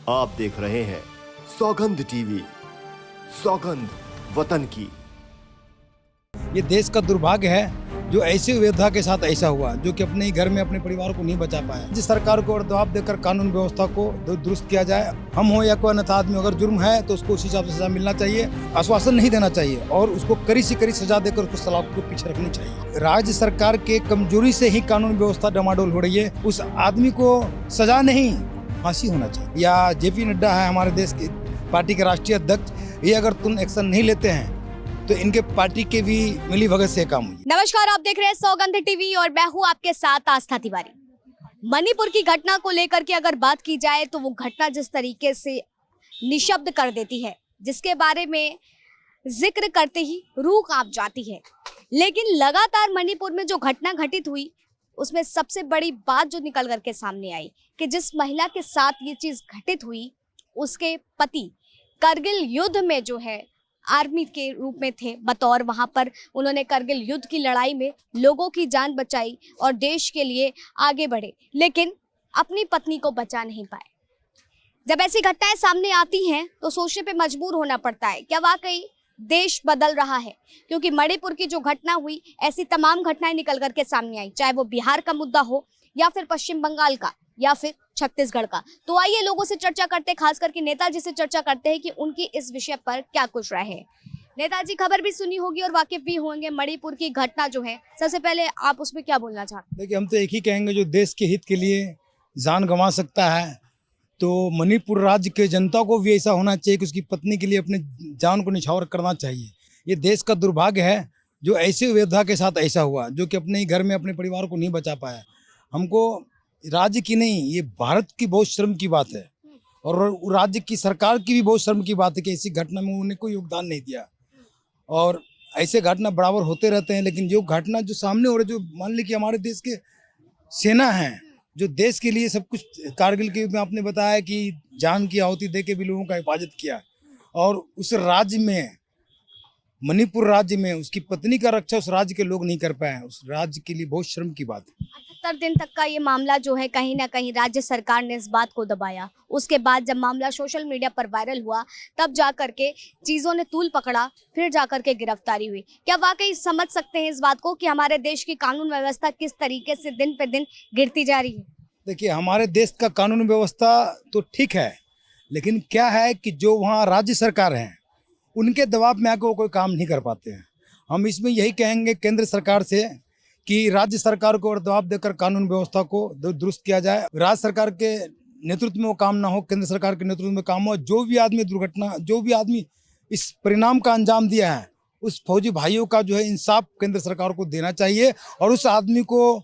आप देख रहे हैं सौगंध टीवी, सौगंध वतन की। ये देश का दुर्भाग्य है जो ऐसे योद्धा के साथ ऐसा हुआ, जो कि अपने ही घर में अपने परिवार को नहीं बचा पाया। जिस सरकार को और दबाव देकर कानून व्यवस्था को दुरुस्त किया जाए। हम हो या कोई अन्य आदमी अगर जुर्म है तो उसको उसी हिसाब से सजा मिलना चाहिए, आश्वासन नहीं देना चाहिए और उसको कड़ी से कड़ी सजा देकर उसको सलाखों के पीछे रखनी चाहिए। राज्य सरकार के कमजोरी से ही कानून व्यवस्था डमाडोल हो रही है। उस आदमी को सजा नहीं, फांसी होना चाहिए। या जेपी नड्डा है हमारे देश की पार्टी के राष्ट्रीय अध्यक्ष, ये अगर तुम एक्शन नहीं लेते हैं तो इनके पार्टी के भी मिली भगत से काम हुई। नमस्कार, आप देख रहे हैं सौगंध टीवी और मैं हूं आपके साथ आस्था तिवारी। मणिपुर की घटना को लेकर के अगर बात की जाए तो वो घटना जिस तरीके से निशब्द कर देती है, जिसके बारे में जिक्र करते ही रूह कांप जाती है। लेकिन लगातार मणिपुर में जो घटना घटित हुई उसमें सबसे बड़ी बात जो निकल करके सामने आई कि जिस महिला के साथ ये चीज घटित हुई उसके पति करगिल युद्ध में जो है आर्मी के रूप में थे बतौर, वहां पर उन्होंने करगिल युद्ध की लड़ाई में लोगों की जान बचाई और देश के लिए आगे बढ़े, लेकिन अपनी पत्नी को बचा नहीं पाए। जब ऐसी घटनाएं सामने आती हैं तो सोचने पे मजबूर होना पड़ता है, क्या वाकई देश बदल रहा है? क्योंकि मणिपुर की जो घटना हुई, ऐसी तमाम घटनाएं निकल करके सामने आई, चाहे वो बिहार का मुद्दा हो या फिर पश्चिम बंगाल का या फिर छत्तीसगढ़ का। तो आइए लोगों से चर्चा करते, खास करके नेताजी से चर्चा करते हैं कि उनकी इस विषय पर क्या कुछ राय है। नेताजी, खबर भी सुनी होगी और वाकिफ भी होंगे मणिपुर की घटना जो है, सबसे पहले आप उसमें क्या बोलना चाहते हैं? देखिए, हम तो एक ही कहेंगे, जो देश के हित के लिए जान गंवा सकता है तो मणिपुर राज्य के जनता को भी ऐसा होना चाहिए कि उसकी पत्नी के लिए अपने जान को निछावर करना चाहिए। ये देश का दुर्भाग्य है जो ऐसे योद्धा के साथ ऐसा हुआ, जो कि अपने ही घर में अपने परिवार को नहीं बचा पाया। हमको राज्य की नहीं, ये भारत की बहुत शर्म की बात है और राज्य की सरकार की भी बहुत शर्म की बात है कि ऐसी घटना में उन्होंने कोई योगदान नहीं दिया। और ऐसे घटना बराबर होते रहते हैं, लेकिन जो घटना जो सामने हो रही, जो मान ली कि हमारे देश के सेना है जो देश के लिए सब कुछ, कारगिल के में आपने बताया कि जान की आहुति दे के भी लोगों का हिफाजत किया, और उस राज्य में, मणिपुर राज्य में उसकी पत्नी का रक्षा उस राज्य के लोग नहीं कर पाए। उस राज्य के लिए बहुत शर्म की बात है। 78 दिन तक का ये मामला जो है, कहीं ना कहीं राज्य सरकार ने इस बात को दबाया। उसके बाद जब मामला सोशल मीडिया पर वायरल हुआ तब जा करके चीज़ों ने तूल पकड़ा, फिर जा करके गिरफ्तारी हुई। क्या वाकई समझ सकते हैं इस बात को कि हमारे देश की कानून व्यवस्था किस तरीके से दिन पे दिन गिरती जा रही है? देखिए, हमारे देश का कानून व्यवस्था तो ठीक है, लेकिन क्या है कि जो वहाँ राज्य सरकार है उनके दबाव में आकर वो कोई काम नहीं कर पाते हैं। हम इसमें यही कहेंगे केंद्र सरकार से कि राज्य सरकार को और दबाव देकर कानून व्यवस्था को दुरुस्त किया जाए। राज्य सरकार के नेतृत्व में वो काम ना हो, केंद्र सरकार के नेतृत्व में काम हो। जो भी आदमी दुर्घटना, जो भी आदमी इस परिणाम का अंजाम दिया है, उस फौजी भाइयों का जो है इंसाफ केंद्र सरकार को देना चाहिए और उस आदमी को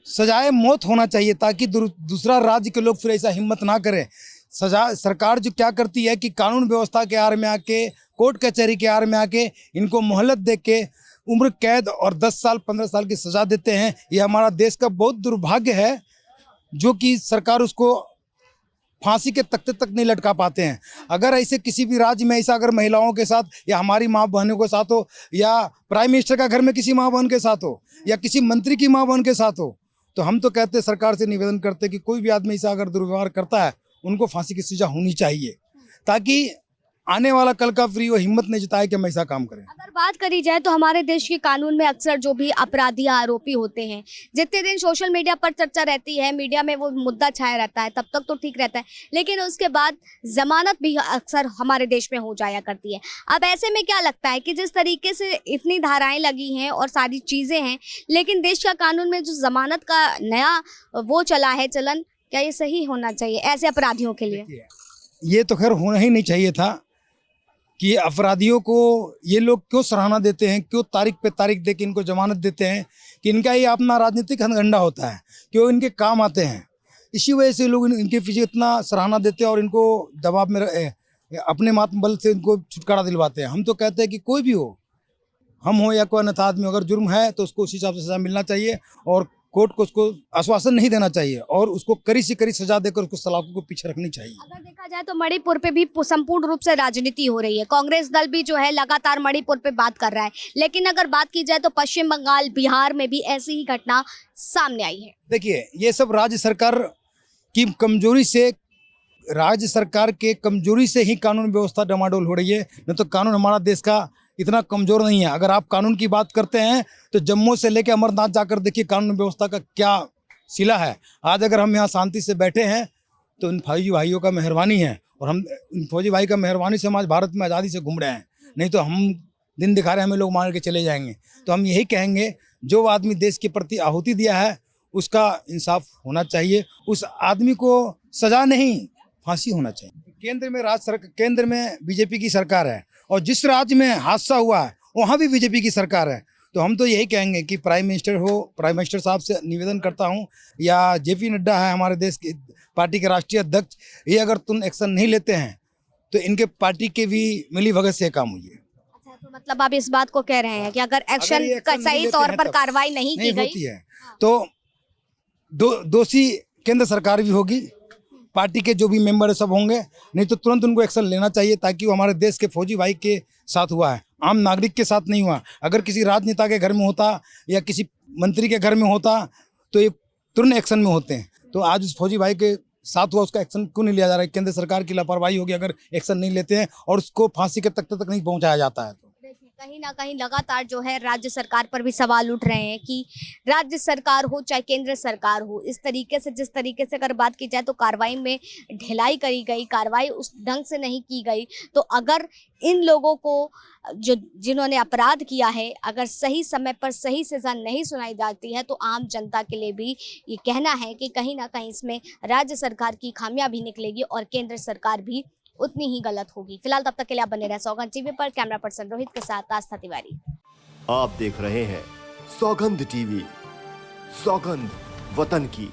सजाए मौत होना चाहिए, ताकि दूसरा राज्य के लोग फिर ऐसा हिम्मत ना करें। सजा सरकार जो क्या करती है कि कानून व्यवस्था के आड़ में आके, कोर्ट कचहरी के आड़ में आके इनको मोहलत दे के उम्र कैद और 10 साल 15 साल की सजा देते हैं। ये हमारा देश का बहुत दुर्भाग्य है जो कि सरकार उसको फांसी के तख्ते तक नहीं लटका पाते हैं। अगर ऐसे किसी भी राज्य में ऐसा अगर महिलाओं के साथ या हमारी माँ बहनों के साथ हो, या प्राइम मिनिस्टर का घर में किसी माँ बहन के साथ हो, या किसी मंत्री की माँ बहन के साथ हो, तो हम तो कहते हैं, सरकार से निवेदन करते हैं कि कोई भी आदमी ऐसा अगर दुर्व्यवहार करता है उनको फांसी की सजा होनी चाहिए, ताकि आने वाला कल का फ्री वो हिम्मत नहीं जताए कि हम ऐसा काम करें। अगर बात करी जाए तो हमारे देश के कानून में अक्सर जो भी अपराधी आरोपी होते हैं, जितने दिन सोशल मीडिया पर चर्चा रहती है, मीडिया में वो मुद्दा छाया रहता है, तब तक तो ठीक रहता है, लेकिन उसके बाद जमानत भी अक्सर हमारे देश में हो जाया करती है। अब ऐसे में क्या लगता है कि जिस तरीके से इतनी धाराएं लगी हैं और सारी चीज़ें हैं, लेकिन देश का कानून में जो जमानत का नया वो चला है चलन, क्या ये सही होना चाहिए ऐसे अपराधियों के लिए? ये तो खैर होना ही नहीं चाहिए था कि अपराधियों को ये लोग क्यों सराहना देते हैं, क्यों तारीख पे तारीख दे के इनको जमानत देते हैं कि इनका ये अपना राजनीतिक हथकंडा होता है, क्यों इनके काम आते हैं। इसी वजह से लोग इनके पीछे इतना सराहना देते हैं और इनको दबाव में अपने मात बल से इनको छुटकारा दिलवाते हैं। हम तो कहते हैं कि कोई भी हो, हम हो या कोई अन्य आदमी, अगर जुर्म है तो उसको उसी हिसाब से सजा मिलना चाहिए और कोर्ट को उसको आश्वासन नहीं देना चाहिए और उसको कड़ी से कड़ी सजा देकर उसको सलाखों को पीछे रखनी चाहिए। अगर देखा जाए तो मणिपुर पे भी संपूर्ण रूप से राजनीति हो रही है। कांग्रेस दल भी जो है लगातार मणिपुर पे बात कर रहा है, लेकिन अगर बात की जाए तो पश्चिम बंगाल, बिहार में भी ऐसी ही घटना सामने आई है। देखिए, ये सब राज्य सरकार की कमजोरी से राज्य सरकार के कमजोरी से ही कानून व्यवस्था डमाडोल हो रही है, नहीं तो कानून हमारा देश का इतना कमजोर नहीं है। अगर आप कानून की बात करते हैं तो जम्मू से लेकर अमरनाथ जाकर देखिए कानून व्यवस्था का क्या सिला है। आज अगर हम यहाँ शांति से बैठे हैं तो इन फौजी भाइयों का मेहरबानी है, और हम इन फौजी भाई का मेहरबानी से हम आज भारत में आज़ादी से घूम रहे हैं, नहीं तो हम दिन दिखा रहे हमें लोग मार के चले जाएंगे। तो हम यही कहेंगे, जो आदमी देश के प्रति आहुति दिया है उसका इंसाफ होना चाहिए, उस आदमी को सजा नहीं फांसी होना चाहिए। केंद्र में बीजेपी की सरकार है, और जिस राज्य में हादसा हुआ है वहाँ भी बीजेपी की सरकार है। तो हम तो यही कहेंगे कि प्राइम मिनिस्टर साहब से निवेदन करता हूँ, या जेपी नड्डा है हमारे देश की पार्टी के राष्ट्रीय अध्यक्ष, ये अगर तुम एक्शन नहीं लेते हैं तो इनके पार्टी के भी मिली भगत से काम हुई है। अच्छा, तो मतलब आप इस बात को कह रहे हैं कि अगर एक्शन का सही तौर पर कार्रवाई नहीं की गई है तो दोषी केंद्र सरकार भी होगी, पार्टी के जो भी मेंबर सब होंगे, नहीं तो तुरंत उनको एक्शन लेना चाहिए, ताकि वो हमारे देश के फौजी भाई के साथ हुआ है, आम नागरिक के साथ नहीं हुआ। अगर किसी राजनेता के घर में होता या किसी मंत्री के घर में होता तो ये तुरंत एक्शन में होते हैं। तो आज उस फौजी भाई के साथ हुआ, उसका एक्शन क्यों नहीं लिया जा रहा है? केंद्र सरकार की लापरवाही होगी अगर एक्शन नहीं लेते हैं और उसको फांसी के तख्ते तक नहीं पहुंचाया जाता है। तो देखिए, कहीं ना कहीं लगातार जो है राज्य सरकार पर भी सवाल उठ रहे हैं कि राज्य सरकार हो चाहे केंद्र सरकार हो, इस तरीके से जिस तरीके से अगर बात की जाए तो कार्रवाई में ढिलाई करी गई, कार्रवाई उस ढंग से नहीं की गई। तो अगर इन लोगों को जिन्होंने अपराध किया है, अगर सही समय पर सही सजा नहीं सुनाई जाती है, तो आम जनता के लिए भी ये कहना है कि कहीं ना कहीं इसमें राज्य सरकार की खामियां भी निकलेगी और केंद्र सरकार भी उतनी ही गलत होगी। फिलहाल तब तक के लिए आप बने रहे सौगंध टीवी पर। कैमरा पर्सन रोहित के साथ आस्था तिवारी। आप देख रहे हैं सौगंध टीवी, सौगंध वतन की।